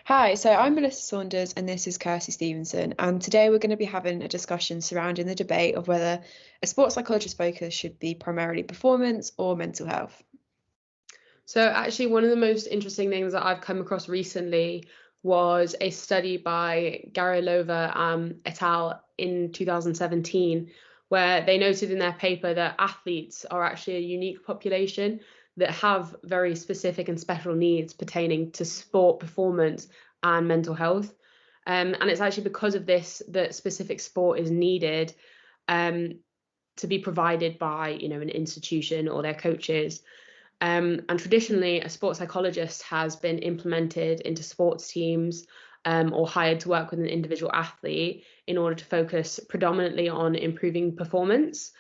Hi, so I'm Melissa Saunders and this is Kirstie Stevenson. And today we're going to be having a discussion surrounding the debate of whether a sports psychologist focus should be primarily performance or mental health. So actually, one of the most interesting things that I've come across recently was a study by Garilova et al. In 2017, where they noted in their paper that athletes are actually a unique population that have very specific and special needs pertaining to sport performance and mental health. And it's actually because of this that specific sport is needed to be provided by, an institution or their coaches. And traditionally, a sports psychologist has been implemented into sports teams or hired to work with an individual athlete in order to focus predominantly on improving performance.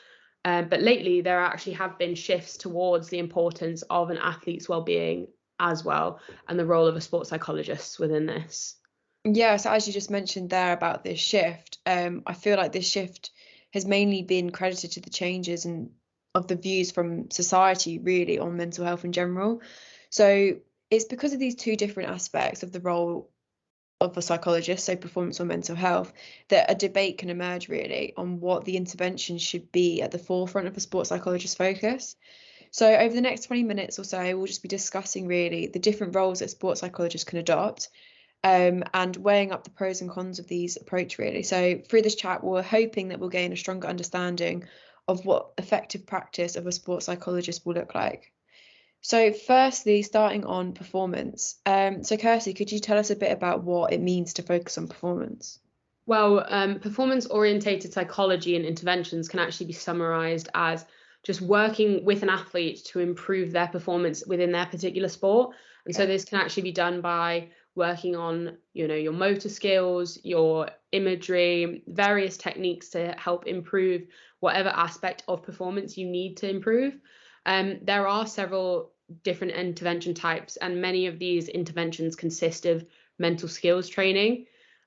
But lately, there actually have been shifts towards the importance of an athlete's well-being as well, and the role of a sports psychologist within this. Yeah, so as you just mentioned there about this shift, I feel like this shift has mainly been credited to the changes and of the views from society really on mental health in general. So it's because of these two different aspects of the role of a psychologist, so performance or mental health, that a debate can emerge really on what the intervention should be at the forefront of a sports psychologist focus. So over the next 20 minutes or so, we'll just be discussing really the different roles that sports psychologists can adopt, and weighing up the pros and cons of these approach really. So through this chat, we're hoping that we'll gain a stronger understanding of what effective practice of a sports psychologist will look like. So firstly, starting on performance. So Kirstie, could you tell us a bit about what it means to focus on performance? Well, performance-orientated psychology and interventions can actually be summarized as just working with an athlete to improve their performance within their particular sport. And so this can actually be done by working on, your motor skills, your imagery, various techniques to help improve whatever aspect of performance you need to improve. There are several different intervention types, and many of these interventions consist of mental skills training.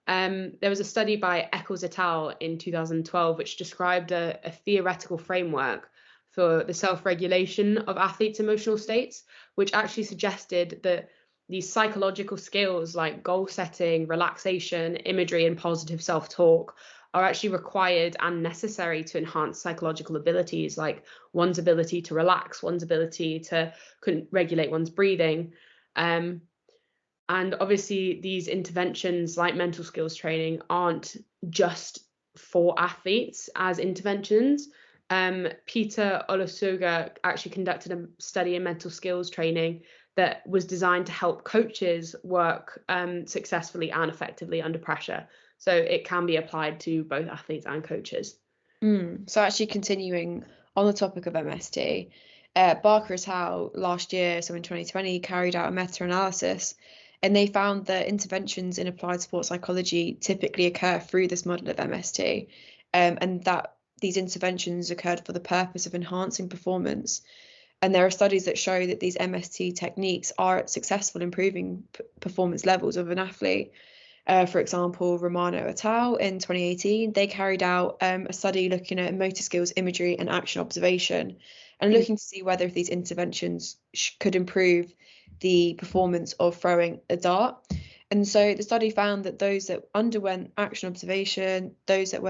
There was a study by Eccles et al. In 2012, which described a theoretical framework for the self-regulation of athletes' emotional states, which actually suggested that these psychological skills like goal setting, relaxation, imagery, and positive self-talk are actually required and necessary to enhance psychological abilities like one's ability to relax, one's ability to regulate one's breathing. And obviously, these interventions like mental skills training aren't just for athletes as interventions. Peter Olusoga actually conducted a study in mental skills training that was designed to help coaches work successfully and effectively under pressure. So it can be applied to both athletes and coaches. So actually continuing on the topic of MST, Barker et al. Last year, so in 2020, carried out a meta-analysis, and they found that interventions in applied sports psychology typically occur through this model of MST, and that these interventions occurred for the purpose of enhancing performance. And there are studies that show that these MST techniques are successful in improving performance levels of an athlete. For example, Romano et al. In 2018, they carried out a study looking at motor skills, imagery, and action observation, and looking to see whether these interventions could improve the performance of throwing a dart. And so the study found that those that underwent action observation, those that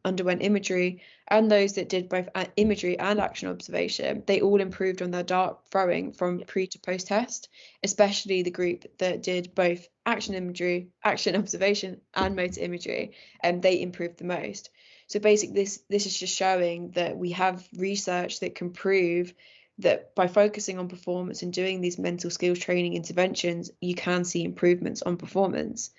underwent imagery, and those that did both imagery and action observation, they all improved on their dart throwing from pre to post test, especially the group that did both action imagery, action observation, and motor imagery, and they improved the most. So basically, this is just showing that we have research that can prove that by focusing on performance and doing these mental skills training interventions, you can see improvements on performance.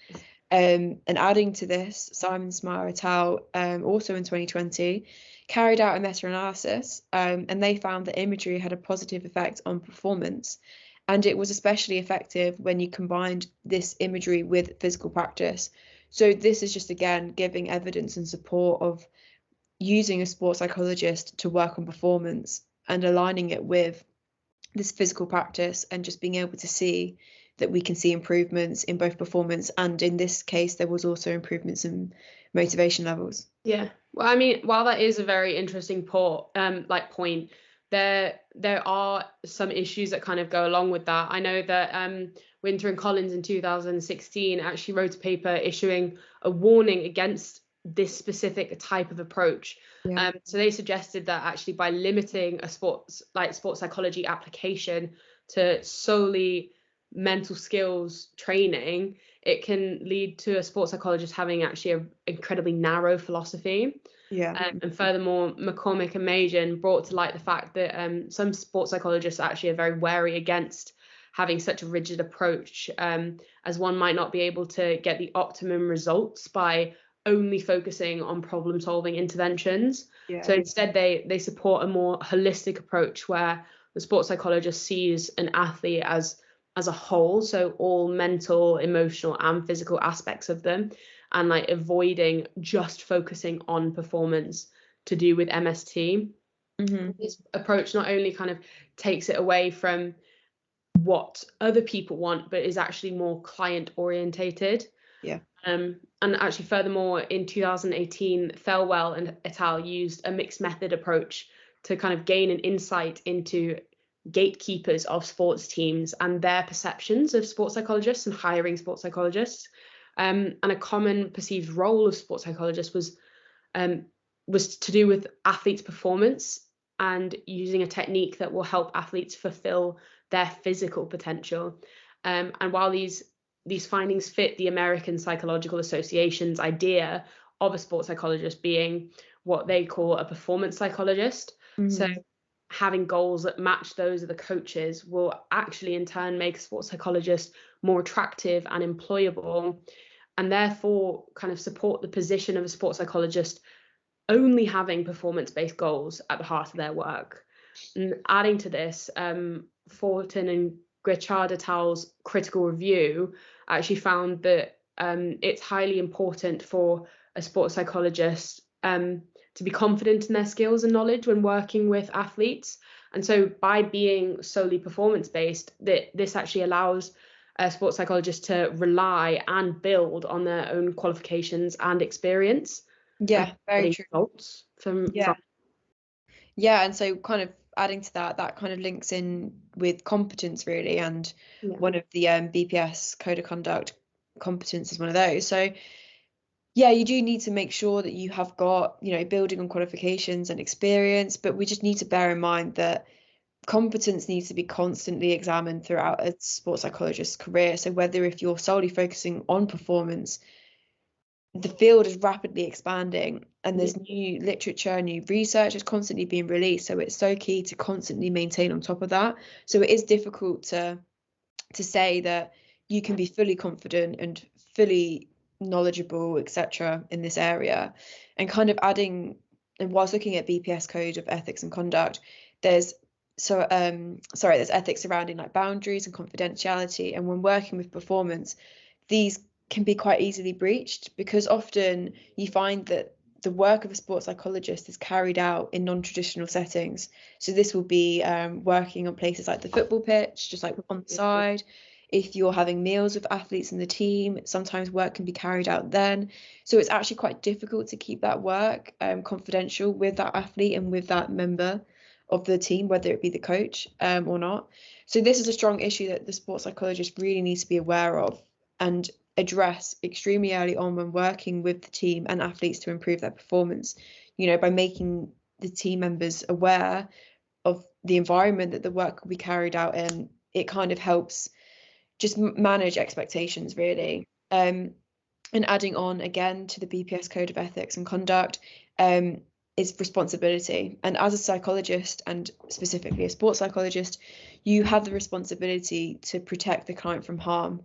And adding to this, Simon Smyer et al. Also in 2020 carried out a meta-analysis, and they found that imagery had a positive effect on performance. And it was especially effective when you combined this imagery with physical practice. So this is just, again, giving evidence and support of using a sports psychologist to work on performance and aligning it with this physical practice and just being able to see that we can see improvements in both performance, and in this case there was also improvements in motivation levels. Yeah, well, I mean, while that is a very interesting point, there are some issues that kind of go along with that. I know that Winter and Collins in 2016 actually wrote a paper issuing a warning against this specific type of approach. So they suggested that actually by limiting a sports psychology application to solely mental skills training, it can lead to a sports psychologist having actually an incredibly narrow philosophy. And furthermore, McCormick and Majan brought to light the fact that some sports psychologists actually are very wary against having such a rigid approach, as one might not be able to get the optimum results by only focusing on problem solving interventions. So instead they support a more holistic approach where the sports psychologist sees an athlete as a whole, so all mental, emotional and physical aspects of them, and like avoiding just focusing on performance to do with MST. This approach not only kind of takes it away from what other people want, but is actually more client orientated. And actually furthermore, in 2018, Thelwell and et al. Used a mixed method approach to kind of gain an insight into gatekeepers of sports teams and their perceptions of sports psychologists and hiring sports psychologists. And a common perceived role of sports psychologists was to do with athletes' performance and using a technique that will help athletes fulfill their physical potential. And while these findings fit the American Psychological Association's idea of a sports psychologist being what they call a performance psychologist, so having goals that match those of the coaches will actually in turn make a sports psychologist more attractive and employable, and therefore kind of support the position of a sports psychologist only having performance-based goals at the heart of their work. And adding to this, Fortin and Grichard et al.'s critical review actually found that it's highly important for a sports psychologist to be confident in their skills and knowledge when working with athletes. And so by being solely performance-based, this actually allows a sports psychologist to rely and build on their own qualifications and experience. Very true. Results from and so kind of adding to that kind of links in with competence really, and one of the BPS code of conduct, competence is one of those. So you do need to make sure that you have got, building on qualifications and experience, but we just need to bear in mind that competence needs to be constantly examined throughout a sports psychologist's career. So whether if you're solely focusing on performance, the field is rapidly expanding and there's new literature, new research is constantly being released. So it's so key to constantly maintain on top of that. So it is difficult to say that you can be fully confident and fully knowledgeable, etc. in this area. And kind of adding, and whilst looking at BPS code of ethics and conduct, there's ethics surrounding like boundaries and confidentiality. And when working with performance, these can be quite easily breached because often you find that the work of a sports psychologist is carried out in non-traditional settings. So this will be working on places like the football pitch, just like on the side. If you're having meals with athletes in the team, sometimes work can be carried out then. So it's actually quite difficult to keep that work confidential with that athlete and with that member of the team, whether it be the coach or not. So this is a strong issue that the sports psychologist really needs to be aware of and address extremely early on when working with the team and athletes to improve their performance, by making the team members aware of the environment that the work will be carried out in. It kind of helps just manage expectations really. And adding on again to the BPS code of ethics and conduct is responsibility. And as a psychologist, and specifically a sports psychologist, you have the responsibility to protect the client from harm.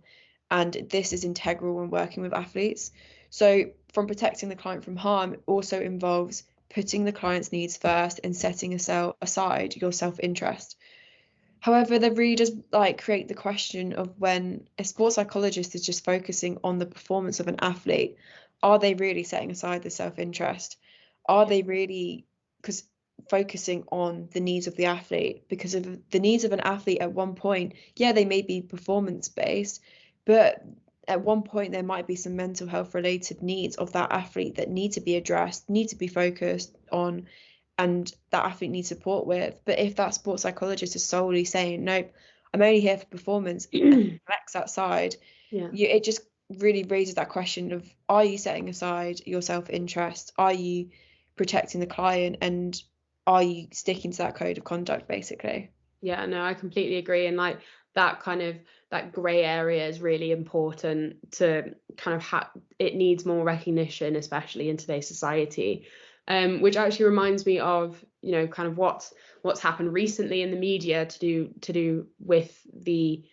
And this is integral when working with athletes. So from protecting the client from harm, it also involves putting the client's needs first and setting aside your self-interest. However, that really does create the question of when a sports psychologist is just focusing on the performance of an athlete, are they really setting aside the self-interest? Are they really focusing on the needs of the athlete? Because of the needs of an athlete at one point, they may be performance-based, but at one point there might be some mental health related needs of that athlete that need to be addressed, need to be focused on, and that athlete needs support with. But if that sports psychologist is solely saying, nope, I'm only here for performance, and neglects that side, Yeah. it just really raises that question of, are you setting aside your self-interest? Are you protecting the client? And are you sticking to that code of conduct, basically? Yeah, no, I completely agree. And like that kind of that grey area is really important to kind of it needs more recognition, especially in today's society. Which actually reminds me of, you know, kind of what's happened recently in the media to do with the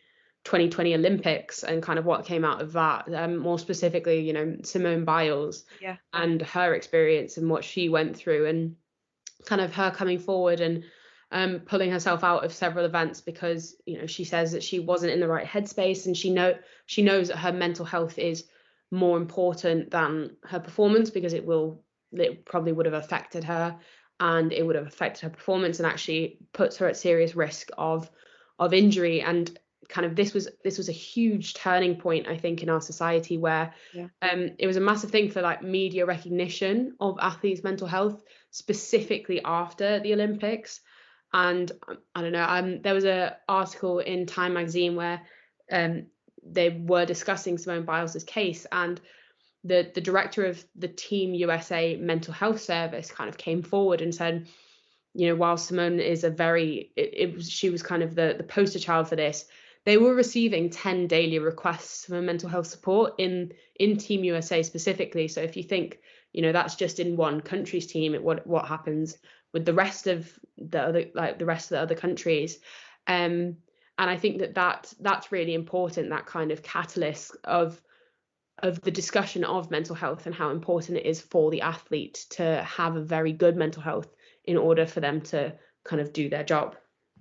2020 Olympics and kind of what came out of that. More specifically, you know, Simone Biles and her experience and what she went through, and kind of her coming forward and pulling herself out of several events because, you know, she says that she wasn't in the right headspace, and she knows that her mental health is more important than her performance, because it probably would have affected her, and it would have affected her performance, and actually puts her at serious risk of injury. And kind of this was a huge turning point, I think, in our society, where it was a massive thing for like media recognition of athletes' mental health, specifically after the Olympics. And I don't know, there was an article in Time magazine where they were discussing Simone Biles' case, and the director of the Team USA mental health service kind of came forward and said, you know, while Simone is she was kind of the poster child for this, they were receiving 10 daily requests for mental health support in Team USA specifically. So if you think, you know, that's just in one country's team, what happens with the rest of the other countries. And I think that's really important, that kind of catalyst of the discussion of mental health, and how important it is for the athlete to have a very good mental health in order for them to kind of do their job.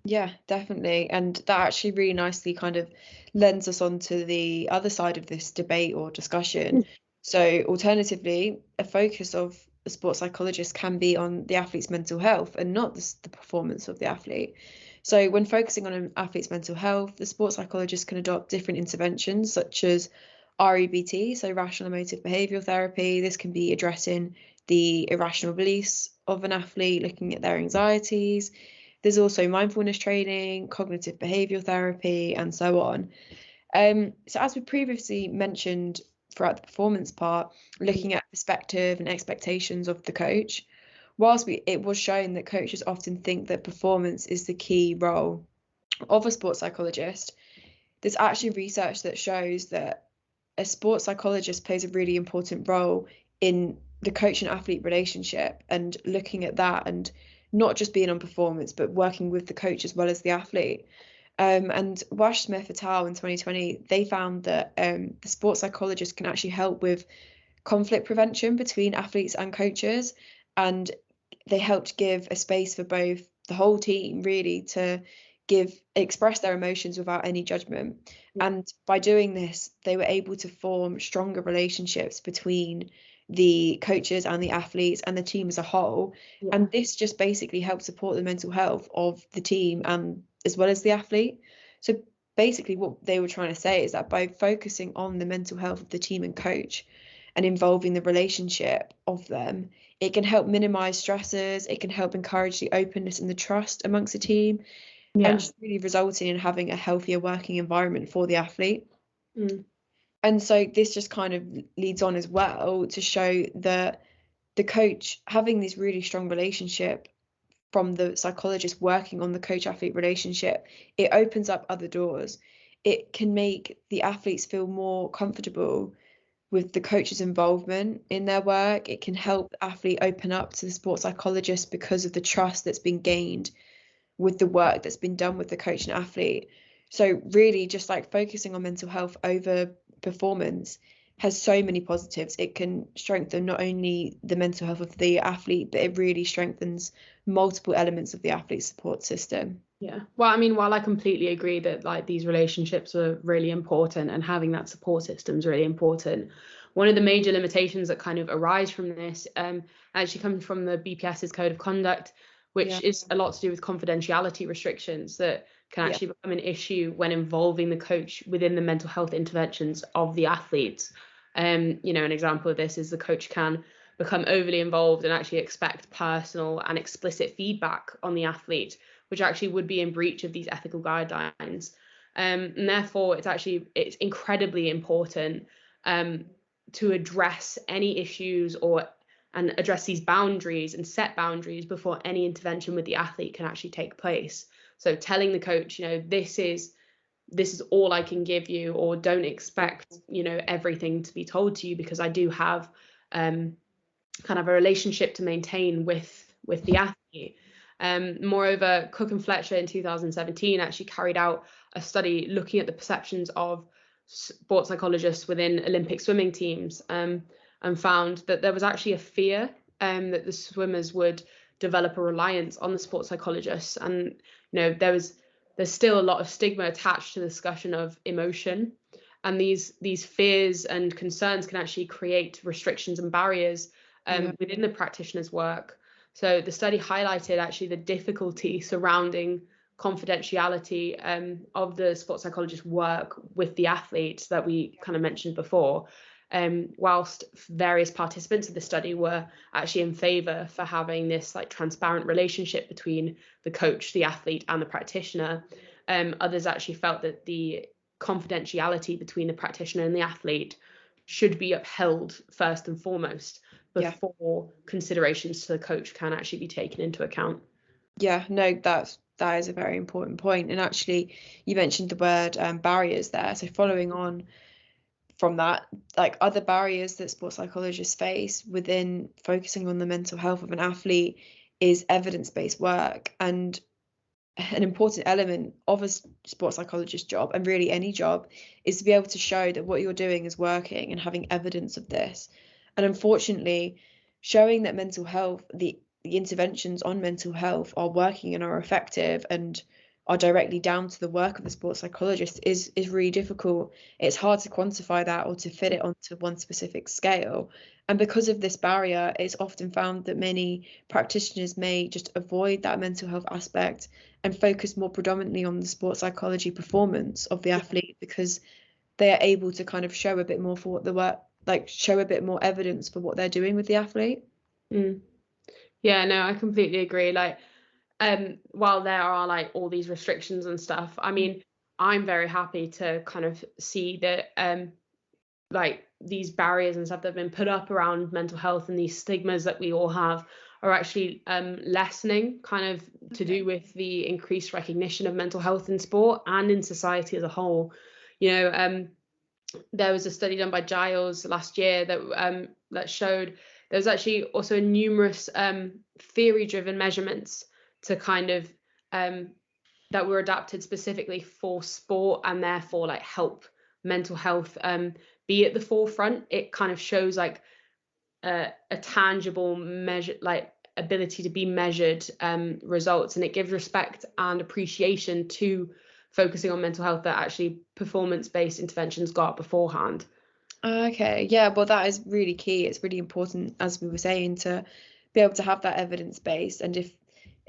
Yeah, definitely. And that actually really nicely kind of lends us on to the other side of this debate or discussion. So alternatively, a focus of a sports psychologist can be on the athlete's mental health and not the performance of the athlete. So when focusing on an athlete's mental health, the sports psychologist can adopt different interventions such as REBT, so rational emotive behavioural therapy. This can be addressing the irrational beliefs of an athlete, looking at their anxieties. There's also mindfulness training, cognitive behavioural therapy, and so on. So as we previously mentioned throughout the performance part, looking at perspective and expectations of the coach, whilst it was shown that coaches often think that performance is the key role of a sports psychologist, there's actually research that shows that a sports psychologist plays a really important role in the coach and athlete relationship, and looking at that, and not just being on performance, but working with the coach as well as the athlete. And Wash Smith et al. In 2020, they found that the sports psychologist can actually help with conflict prevention between athletes and coaches, and they helped give a space for both the whole team really to express their emotions without any judgment. And by doing this, they were able to form stronger relationships between the coaches and the athletes and the team as a whole. And this just basically helps support the mental health of the team and as well as the athlete. So basically what they were trying to say is that by focusing on the mental health of the team and coach and involving the relationship of them, it can help minimize stresses, it can help encourage the openness and the trust amongst the team, and just really resulting in having a healthier working environment for the athlete. And so this just kind of leads on as well to show that the coach having this really strong relationship from the psychologist working on the coach-athlete relationship, it opens up other doors. It can make the athletes feel more comfortable with the coach's involvement in their work. It can help the athlete open up to the sports psychologist because of the trust that's been gained with the work that's been done with the coach and athlete. So really just like focusing on mental health over performance has so many positives. It can strengthen not only the mental health of the athlete, but it really strengthens multiple elements of the athlete support system. Yeah. Well, I mean, while I completely agree that like these relationships are really important and having that support system is really important, one of the major limitations that kind of arise from this actually comes from the BPS's code of conduct, which is a lot to do with confidentiality restrictions that can actually become an issue when involving the coach within the mental health interventions of the athletes. You know, an example of this is the coach can become overly involved and actually expect personal and explicit feedback on the athlete, which actually would be in breach of these ethical guidelines. And therefore it's incredibly important to address any issues and address these boundaries and set boundaries before any intervention with the athlete can actually take place. So telling the coach, this is all I can give you, or don't expect, everything to be told to you, because I do have kind of a relationship to maintain with the athlete. Moreover, Cook and Fletcher in 2017 actually carried out a study looking at the perceptions of sports psychologists within Olympic swimming teams, and found that there was actually a fear that the swimmers would develop a reliance on the sports psychologists. And there's still a lot of stigma attached to the discussion of emotion, and these fears and concerns can actually create restrictions and barriers within the practitioner's work. So the study highlighted actually the difficulty surrounding confidentiality of the sports psychologist's work with the athletes that we kind of mentioned before, whilst various participants of the study were actually in favour for having this transparent relationship between the coach, the athlete and the practitioner. Others actually felt that the confidentiality between the practitioner and the athlete should be upheld first and foremost before considerations to the coach can actually be taken into account. Yeah, no, that is a very important point. And actually, you mentioned the word barriers there. So following on from that, other barriers that sports psychologists face within focusing on the mental health of an athlete is evidence-based work. And an important element of a sports psychologist job, and really any job, is to be able to show that what you're doing is working and having evidence of this. And unfortunately, showing that mental health, the interventions on mental health are working and are effective and are directly down to the work of the sports psychologist is really difficult. It's hard to quantify that or to fit it onto one specific scale. And because of this barrier, it's often found that many practitioners may just avoid that mental health aspect and focus more predominantly on the sports psychology performance of the athlete, because they are able to kind of show a bit more for what the work, show a bit more evidence for what they're doing with the athlete. Yeah, no, I completely agree. While there are all these restrictions and stuff, I mean, I'm very happy to kind of see that these barriers and stuff that have been put up around mental health and these stigmas that we all have are actually lessening, kind of to do with the increased recognition of mental health in sport and in society as a whole. There was a study done by Giles last year that showed there was actually also numerous theory-driven measurements to kind of that were adapted specifically for sport, and therefore help mental health be at the forefront. It kind of shows a tangible measure, ability to be measured results, and it gives respect and appreciation to focusing on mental health that actually performance-based interventions got beforehand. Okay, yeah, well, that is really key. It's really important, as we were saying, to be able to have that evidence base, and if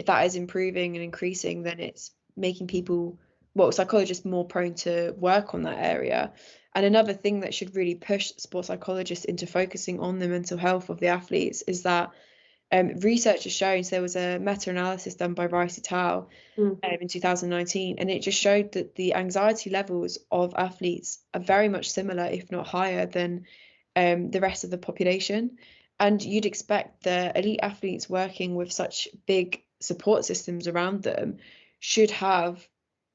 that is improving and increasing, then it's making people, psychologists, more prone to work on that area. And another thing that should really push sports psychologists into focusing on the mental health of the athletes is that research has shown, so there was a meta-analysis done by Rice et al. In 2019, and it just showed that the anxiety levels of athletes are very much similar, if not higher, than the rest of the population. And you'd expect the elite athletes working with such big support systems around them should have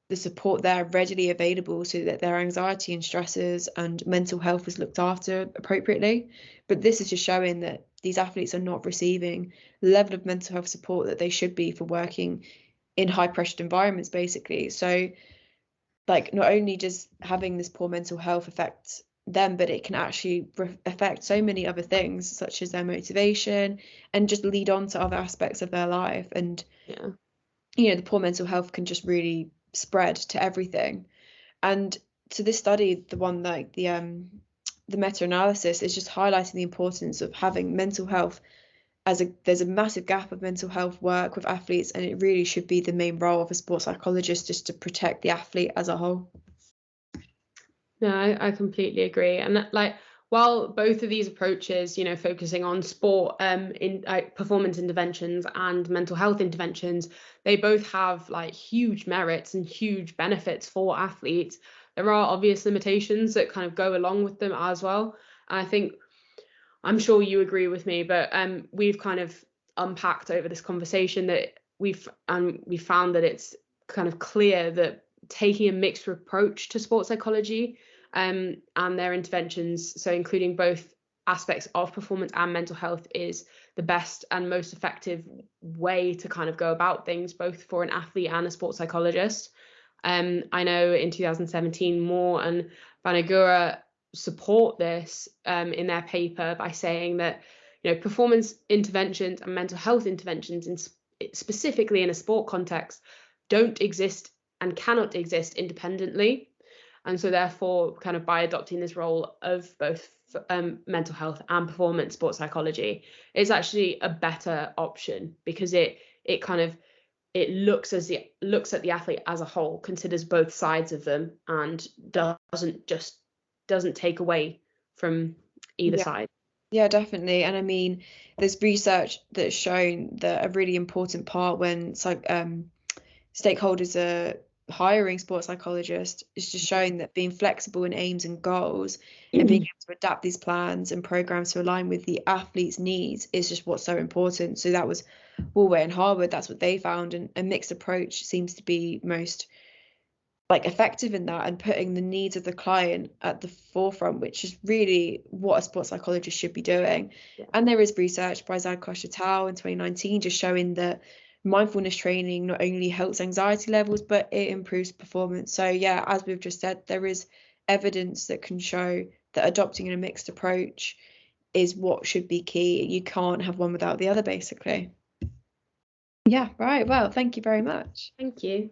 the support there readily available so that their anxiety and stresses and mental health is looked after appropriately. But this is just showing that these athletes are not receiving the level of mental health support that they should be for working in high pressured environments, basically. So not only does having this poor mental health affect them, but it can actually affect so many other things, such as their motivation, and just lead on to other aspects of their life. And the poor mental health can just really spread to everything. And so this study, the one the meta-analysis, is just highlighting the importance of having mental health there's a massive gap of mental health work with athletes, and it really should be the main role of a sports psychologist, just to protect the athlete as a whole. No, I completely agree. And While both of these approaches, focusing on sport, in performance interventions and mental health interventions, they both have like huge merits and huge benefits for athletes. There are obvious limitations that kind of go along with them as well. And I think, I'm sure you agree with me, but we've kind of unpacked over this conversation that we found that it's kind of clear that taking a mixed approach to sports psychology and their interventions, so including both aspects of performance and mental health, is the best and most effective way to kind of go about things, both for an athlete and a sports psychologist. I know in 2017, Moore and Banagura support this in their paper by saying that performance interventions and mental health interventions, specifically in a sport context, don't exist and cannot exist independently. And so therefore, kind of by adopting this role of both mental health and performance sports psychology, it's actually a better option, because it looks at the athlete as a whole, considers both sides of them, and doesn't take away from either side. Yeah, definitely. And I mean, there's research that's shown that a really important part when stakeholders are hiring sports psychologists is just showing that being flexible in aims and goals and being able to adapt these plans and programs to align with the athlete's needs is just what's so important. So that was Woolway and Harvard, that's what they found, and a mixed approach seems to be most effective in that, and putting the needs of the client at the forefront, which is really what a sports psychologist should be doing. And there is research by Zadkosh et al. In 2019 just showing that mindfulness training not only helps anxiety levels, but it improves performance. So yeah, as we've just said, there is evidence that can show that adopting a mixed approach is what should be key. You can't have one without the other, basically. Yeah, right. Well, thank you very much. Thank you.